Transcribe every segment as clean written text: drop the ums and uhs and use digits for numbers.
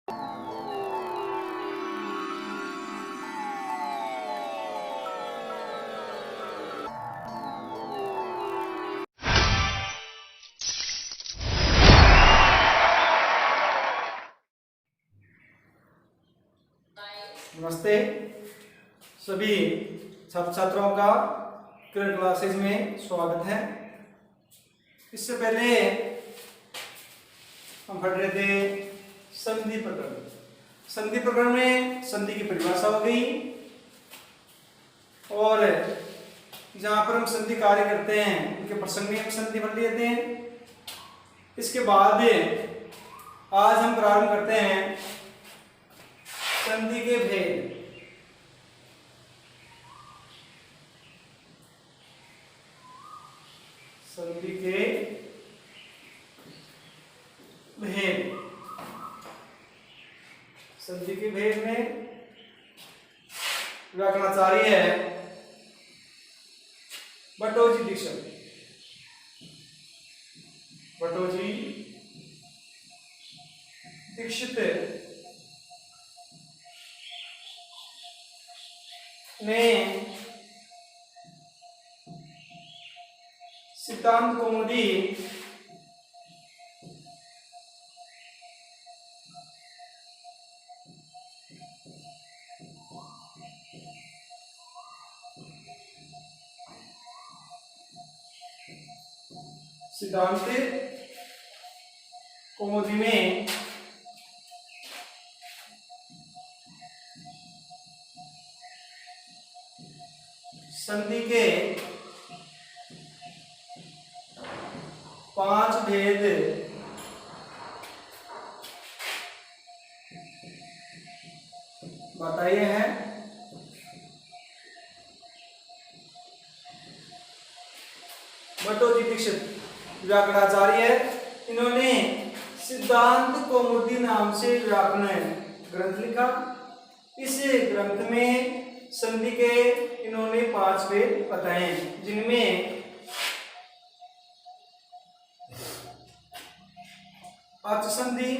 नमस्ते सभी छात्र छात्राओं का किरण क्लासेज में स्वागत है। इससे पहले हम पढ़ रहे थे संधि प्रकरण। संधि प्रकरण में संधि की परिभाषा हो गई और जहां पर हम संधि कार्य करते हैं उनके प्रसंग में हम संधि पढ़ लेते हैं। इसके बाद आज हम प्रारंभ करते हैं संधि के भेद। संधि के भेद। संधि के भेद में व्याकरणाचार्य है बटोजी दीक्षित। बटोजी दीक्षित ने सिद्धांत कौमुदी में संधि के 5 भेद बताए हैं। बटोजी दीक्षित व्याकरणाचार्य, इन्होंने सिद्धांत कौमुदी नाम से व्याकरण ग्रंथ लिखा। इस ग्रंथ में संधि के इन्होंने 5 भेद बताए, जिनमें अच संधि,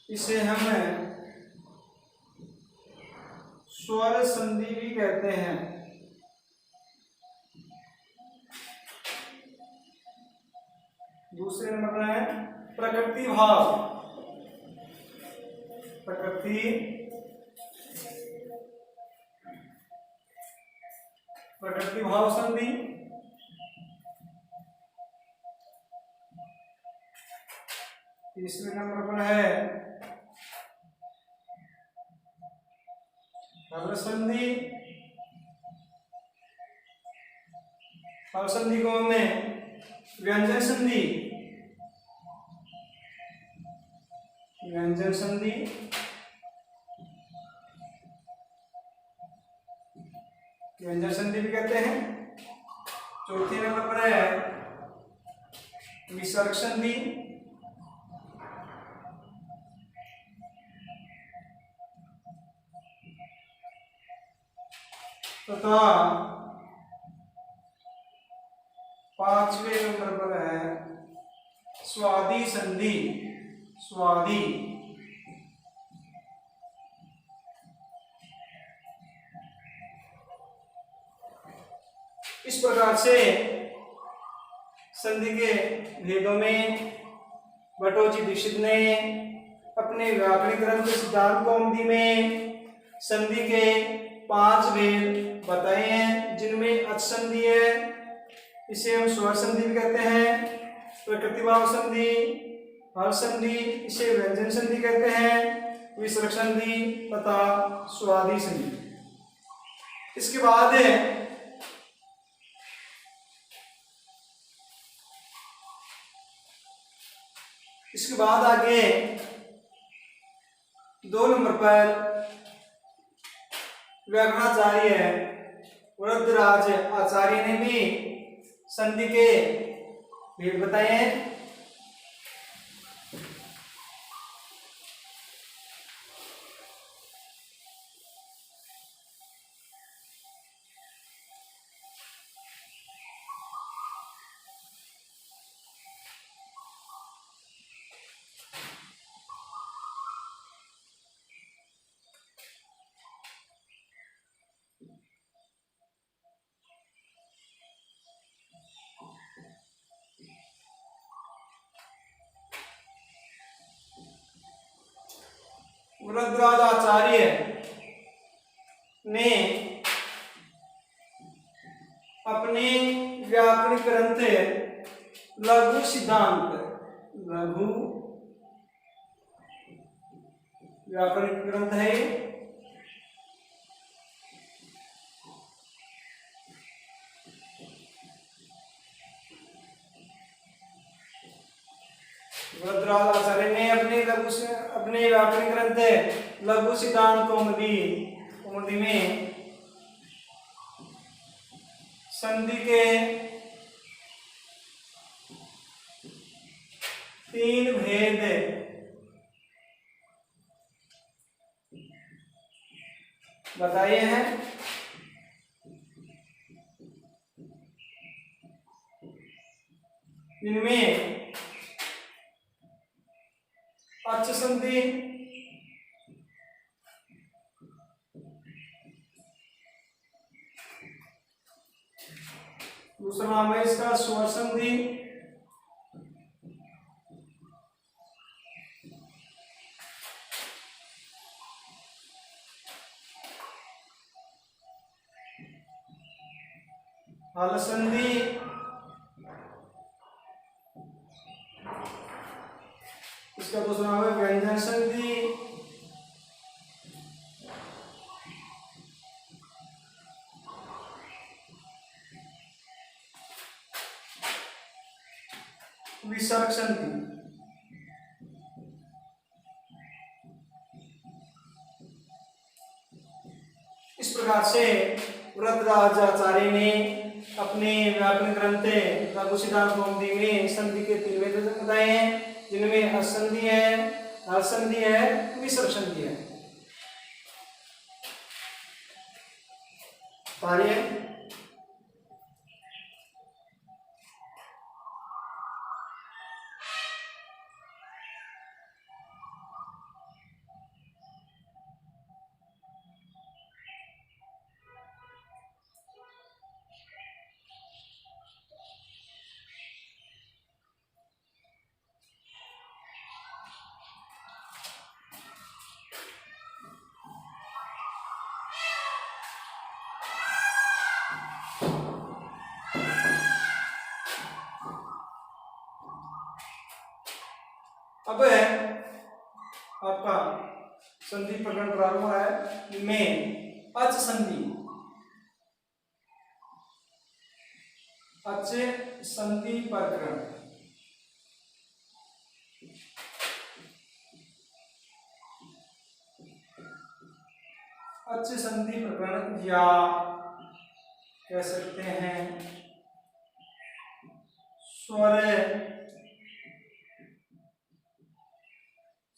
इसे हम स्वर संधि भी कहते हैं। दूसरे नंबर पर है प्रकृति भाव। प्रकृति भाव संधि। तीसरे नंबर पर है हल संधि। हल संधि को हमने व्यंजन संधि, व्यंजन संधि, व्यंजन संधि भी कहते हैं। चौथे नंबर पर है विसर्ग संधि, तथा 5वें नंबर पर है स्वादि संधि। स्वादि। इस प्रकार से संधि के भेदों में बटोजी दीक्षित ने अपने व्याकरण ग्रंथ सिद्धांत कौमुदी में संधि के 5 भेद बताए हैं, जिनमें अच संधि है, इसे हम स्वर संधि भी कहते हैं। प्रकृतिभाव संधि, हल संधि, इसे व्यंजन संधि कहते हैं। विसर्ग संधि तथा स्वादि संधि। इसके बाद आगे 2 नंबर पर व्याकरणाचार्य वरदराज आचार्य ने भी संधि के भेद बताए हैं। वरदराज आचार्य ने अपने व्याकरण ग्रंथ लघु सिद्धांत, लघु व्याकरण ग्रंथ है वरदराज आचार्य ने अपने व्याकरण ग्रंथ लघु सिद्धांत कौमुदी में संधि के 3 भेद बताए हैं। इनमें अच्छ संधि, दूसरा नाम है इसका स्वर संधि, हल संधि, इसका दूसरा नाम है व्यंजन संधि, विसर्ग संधि। इस प्रकार से वरदराज आचार्य ने अपने व्याकरण ग्रंथ लघु सिद्धांत कौमुदी में संधि के 3 भेद बताए हैं, जिनमें असंधि है, हल संधि है, विसर्ग संधि है। पढ़िए। अब आपका संधि प्रकरण प्रारंभ हो रहा है। इनमें अच संधि, अच संधि प्रकरण, अच संधि प्रकरण या कह सकते हैं स्वर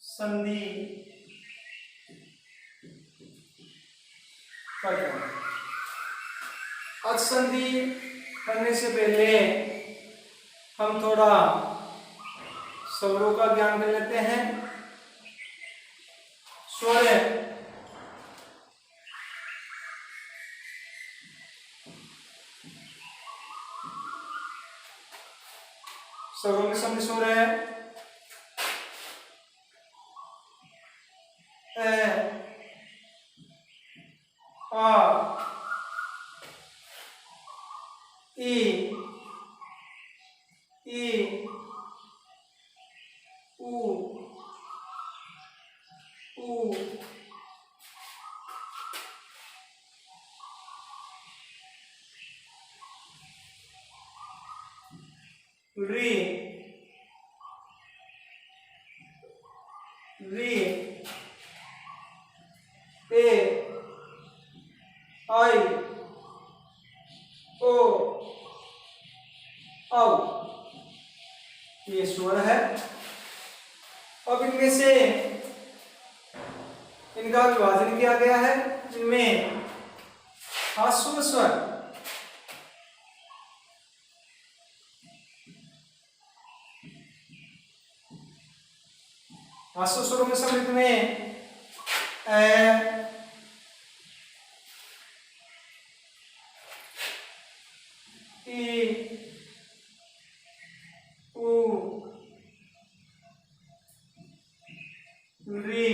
संधि प्रकरण। अच संधि करने से पहले हम थोड़ा स्वरों का ज्ञान कर लेते हैं। स्वर स्वरों में सम स्वर है आ, ई, उ, री, ए, आई, ओ, औ। ये स्वर है। अब इनमें से इनका विभाजन किया गया है, जिनमें ह्रस्व स्वर, ह्रस्व स्वरों में सम्मिलित में ई, उ, री,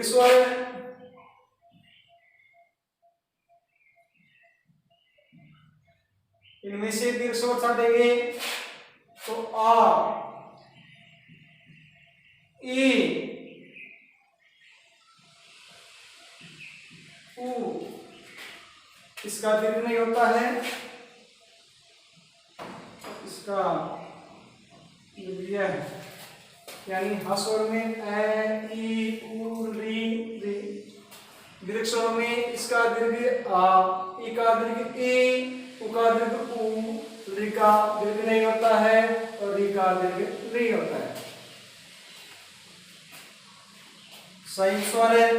स्वर, इनमें से दीर्घ स्वर छाटेंगे तो आ, ई, उ, इसका दीर्घ नहीं होता है, इसका यानी ह स्वर में ए, ई, उ, री, री। दीर्घ स्वर में इसका दीर्घ आ, ई का दीर्घ ई, उ का दीर्घ उ, री का दीर्घ नहीं होता है और री का दीर्घ री होता है। संयुक्त स्वर है,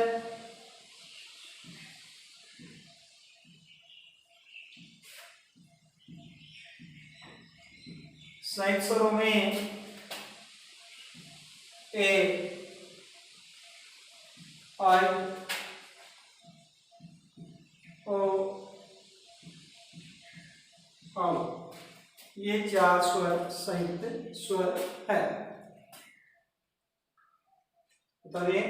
संयुक्त स्वरों में ए, आई, ओ, औ, ये 4 स्वर संयुक्त स्वर है। बताइए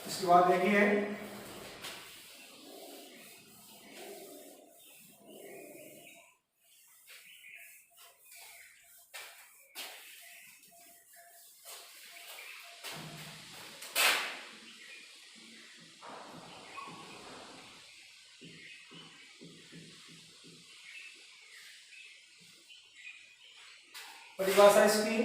इसके बाद देखिए परिभाषा इसकी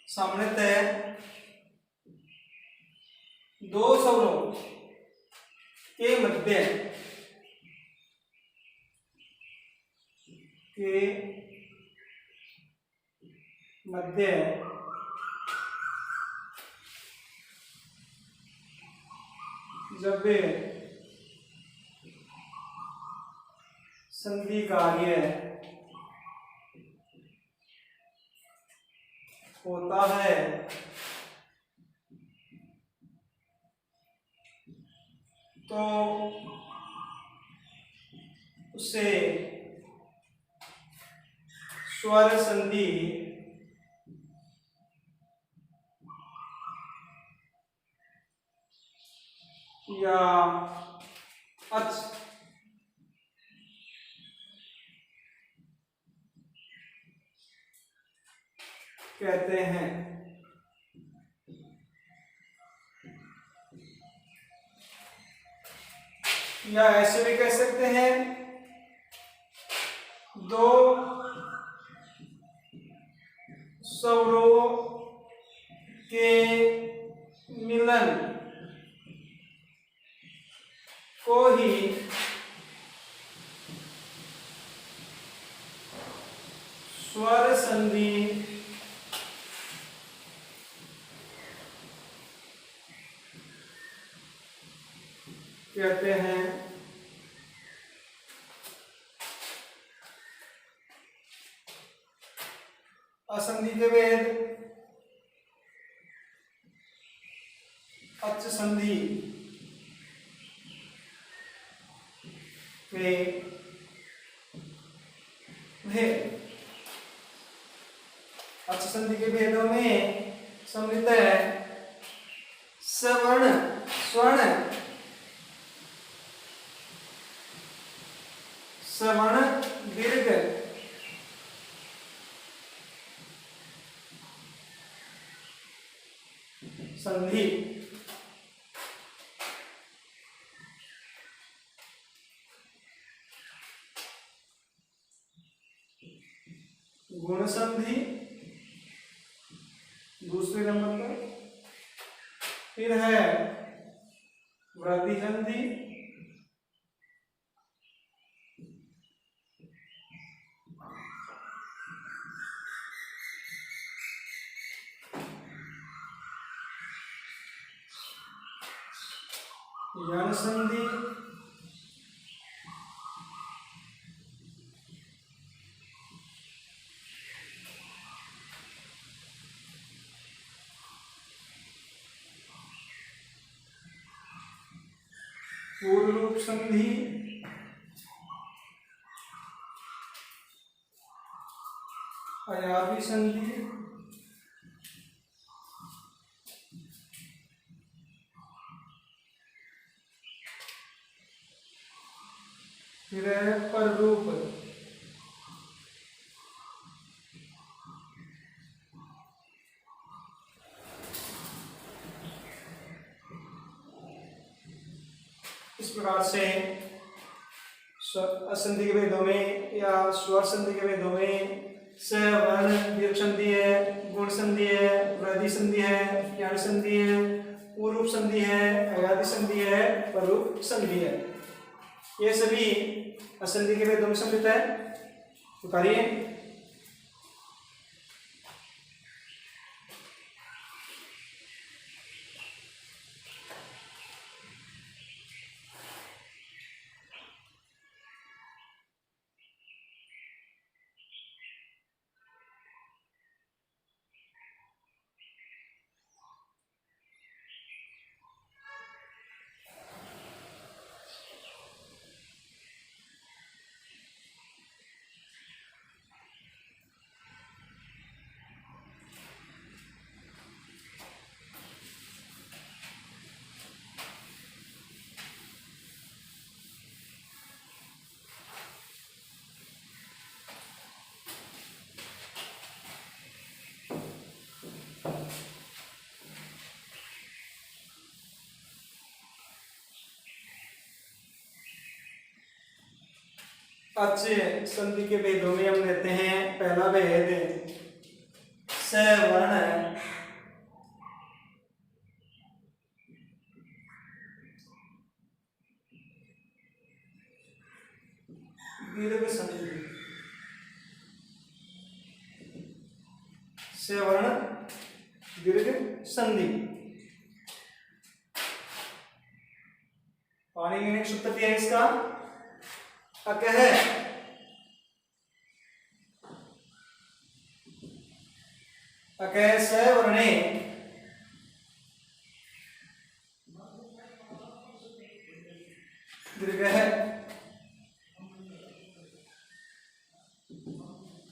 सामान्यतः दो स्वरों के मध्य जब संधि कार्य होता है तो उसे स्वर संधि या अच कहते हैं। या ऐसे भी कह सकते हैं दो स्वरों के मिलन को ही स्वर संधि कहते हैं। असंधि के भेद अच संधि के भेद, अच संधि के भेदों में सम्मिलित है सवर्ण, स्वर्ण, सवर्ण दीर्घ, संधि, गुण संधि, दूसरे नंबर पर। फिर है वृद्धि संधि, यण संधि, पूर्ण रूप संधि, अयावी संधि, फिर है पर रूप, इस प्रकार से असंधि के भेदों में या स्वर संधि के भेदों में स वर्ण दीर्घ संधि है, गुण संधि है, वृद्धि संधि है, यण संधि है, पूर्व संधि है, अयादि संधि है, पररूप संधि है। ये सभी असंधि के भेदों में सम्मिलित है। उतारिए। अच्छे संधि के भेदों में हम लेते हैं पहला भेद सवर्ण दीर्घ संधि। सवर्ण दीर्घ संधि। पानी ने सूत्र दिया इसका अकह अकह सवर्णे दीर्घ है।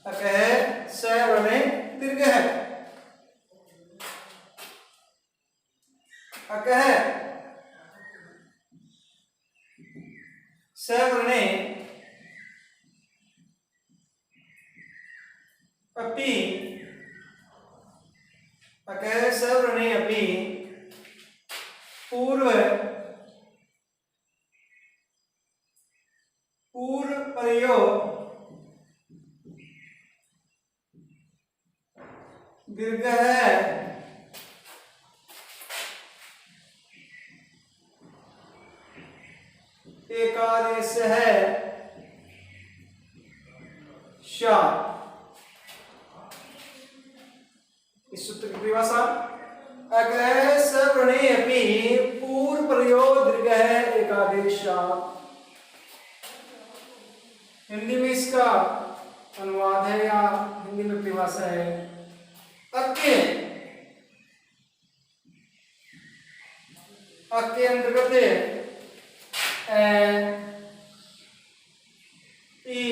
अकह सवर्णे दीर्घ है। अकह सवर्णे अपि अकह सवर्णे अपि पूर्व परयो दीर्घ है। एकादेश है शा। इस सूत्र की परिभाषा अकह सवर्णे अपि पूर्व परयो दीर्घ है एकादेश शा। हिंदी में इसका अनुवाद है या हिंदी में परिभाषा है अक्के अक्के अंतर्गत ई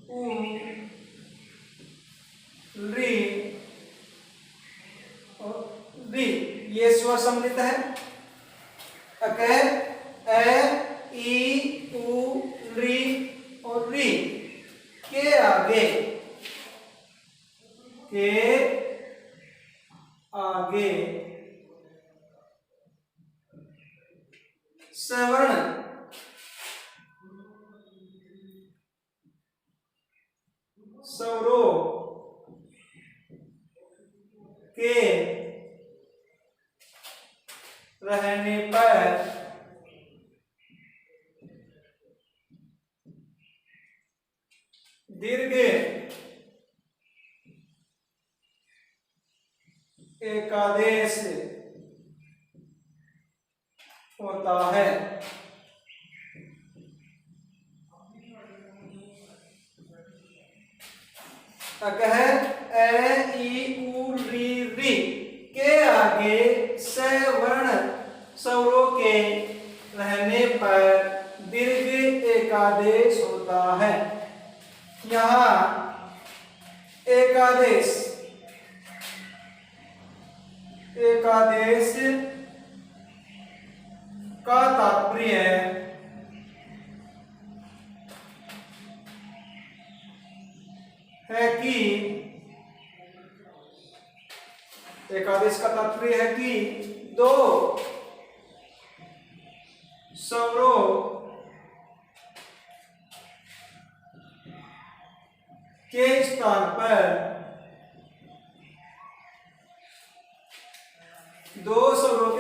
उ री और री ये स्वर सम्मिलित है। अकह ए ई उ री और री के आगे सवर्ण सवरो के रहने पर दीर्घ एकादेश होता है। अकह ए ई उ री री के आगे स वर्ण स्वरों के रहने पर दीर्घ एकादेश होता है। यहाँ एकादेश का तात्पर्य है कि एकादेश का तात्पर्य है कि दो स्वरों के स्थान पर दो स्वरों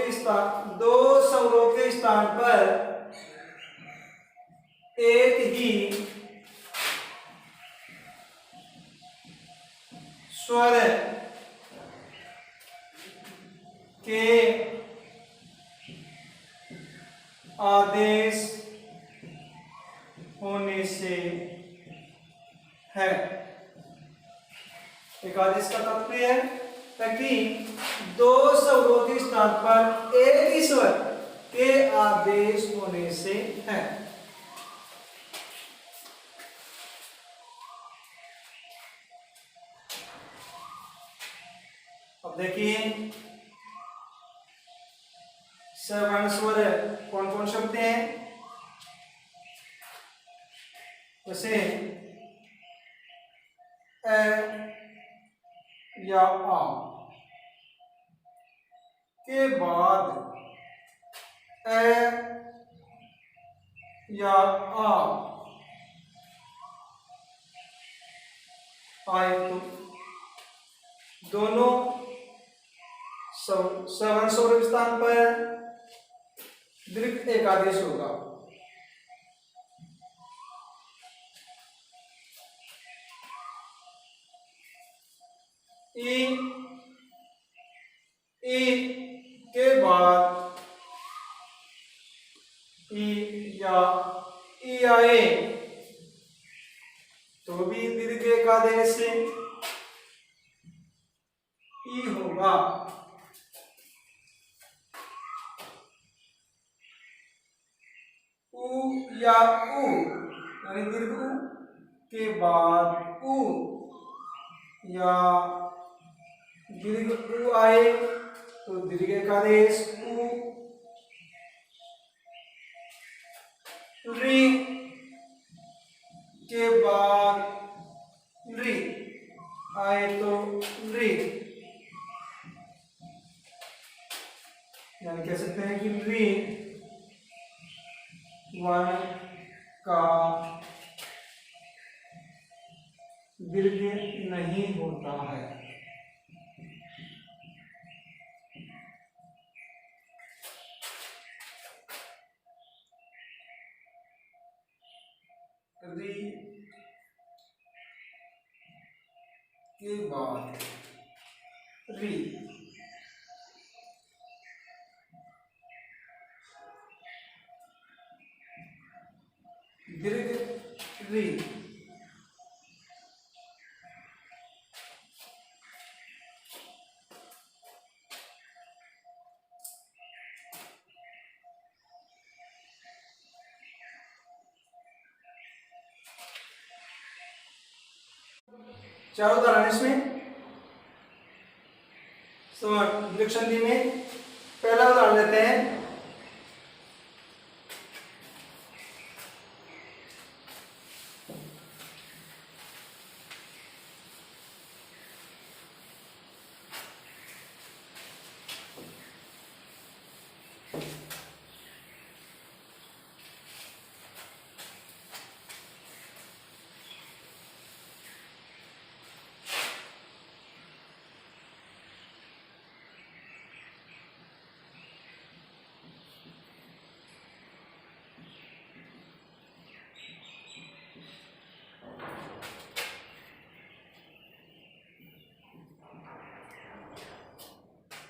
के स्थान पर एक ही स्वर के आदेश होने से है। एकादेश का तात्पर्य है ताकि दो स्वरों के स्थान पर एक ही स्वर के आदेश होने से है। अब देखिए सवर्ण स्वर कौन कौन शब्द हैं। जैसे अ या आ के बाद अ या आ आए तो दोनों सवर्ण स्वर के स्थान पर दीर्घ एकादेश होगा। ई के बाद ई या ई आए तो भी दीर्घ एकादेश से ई होगा। उ या उ यानी दीर्घ उ के बाद उ या दीर्घ उ आए तो दीर्घ एकादेश उ। री के बाद री आए तो री यानी कह सकते हैं कि री वर्ण का दीर्घ नहीं होता है। री के बाद री दीर्घ री चार उदाहरण इसमें दीर्घ संधि में। पहला उदाहरण लेते हैं।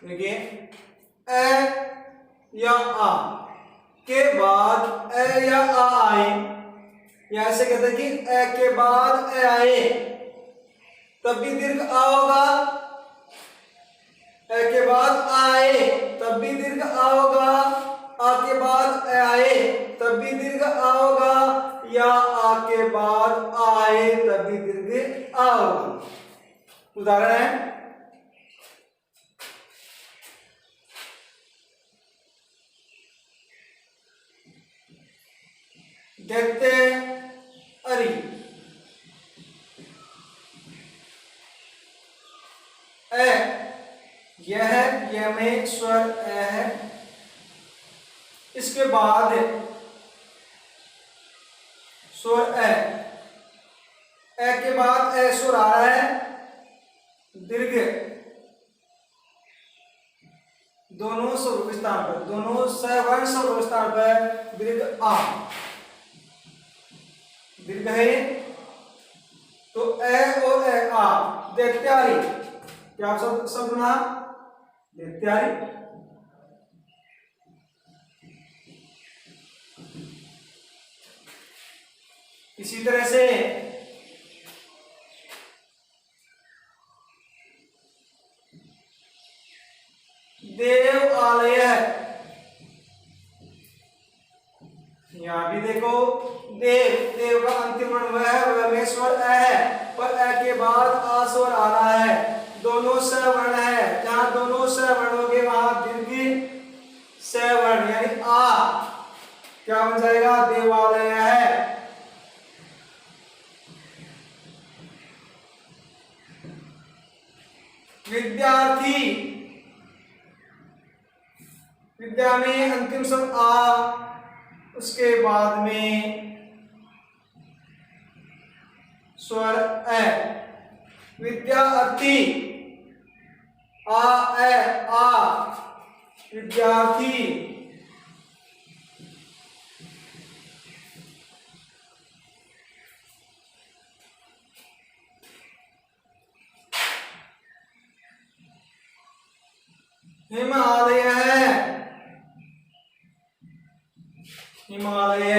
देखिए ए या आ के बाद ए या आ आए, या ऐसे कहते हैं कि ए के बाद ए आए तब भी दीर्घ आ होगा, ए के बाद आए तब भी दीर्घ आ होगा, आ के बाद ए आए तब भी दीर्घ आ होगा, या आ के बाद आए तब भी दीर्घ आ होगा। उदाहरण है देखते अरी, ए यह में स्वर ए है, इसके बाद स्वर ए के बाद ए स्वर आ रहा है, दीर्घ दोनों स्वर स्थान पर, दोनों सवर्ण स्वर स्थान पर दीर्घ आ, दीर्घ है तो ए और ए आ, देखत्यारी, क्या सब बना देखत्यारी। इसी तरह से देव आलय, यहां भी देखो देव का अंतिम वर्ण वह है, वह में स्वर अ है, पर अ के बाद आ स्वर आ रहा है, दोनों सवर्ण है, जहां दोनों सवर्ण हो गए वहां दीर्घ सवर्ण यानी आ क्या बन जाएगा, देवालय है। विद्यार्थी, विद्या में अंतिम शब्द आ, उसके बाद में स्वर ए। विद्यार्थी आ ए आ, विद्यार्थी। हिमालय है, हिमालय।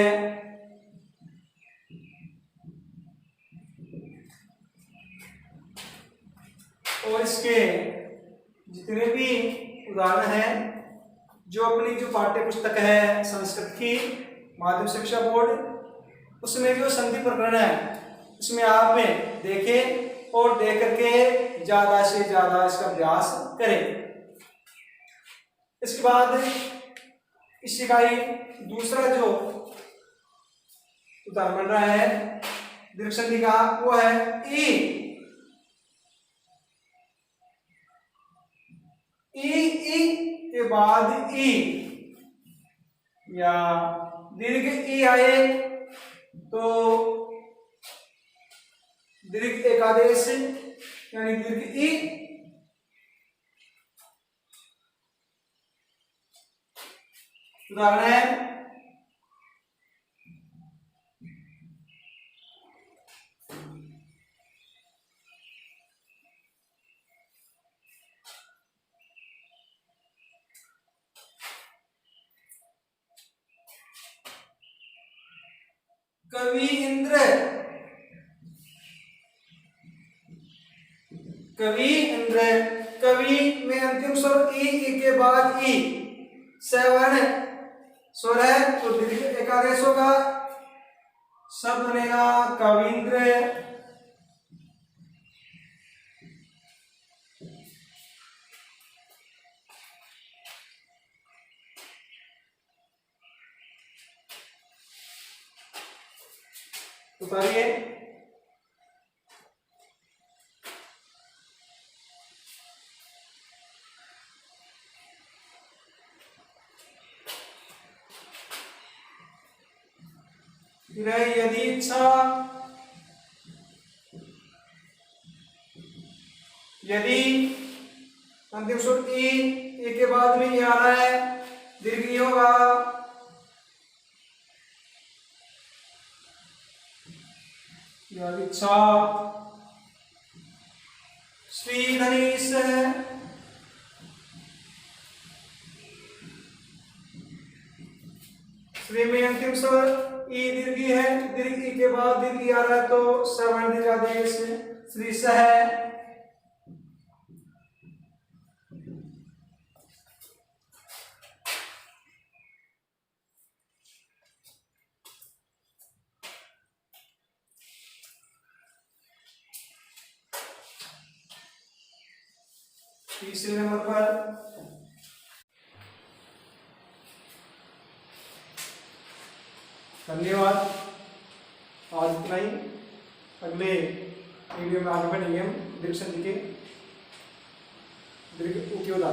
और इसके जितने भी उदाहरण हैं जो अपनी जो पाठ्य पुस्तक है संस्कृत की माध्यमिक शिक्षा बोर्ड, उसमें जो संधि प्रकरण है उसमें आप देखें और देख करके ज्यादा से ज्यादा इसका अभ्यास करें। इसके बाद इस इकाई दूसरा जो उदाहरण बन रहा है दीर्घ संधि का, वो है ई। ई के बाद ई, या दीर्घ ई आए तो दीर्घ एकादेश यानी दीर्घ ई। उदाहरण है कवि इंद्र, कवि इंद्र। कवि में अंतिम स्वर ई के बाद ई सवर्ण स्वर है तो दीर्घ एकादेश होगा, शब्द बनेगा कविंद्र। उतारिए यदि इच्छा, यदि अंतिम स्वर ई के बाद में ये आ रहा है दीर्घ ई होगा, यदि इच्छा। श्री धनेश श्री में अंतिम स्वर ई दीर्घी है, दीर्घ ई के बाद दीर्घी आ रहा है तो श्रवण दीर्घादेश श्री सह। तीसरे नंबर पर धन्यवाद। आज इतना ही, अगले वीडियो में आगे बढ़ेंगे हम दीर्घ संधि के दीर्घ उपयोग।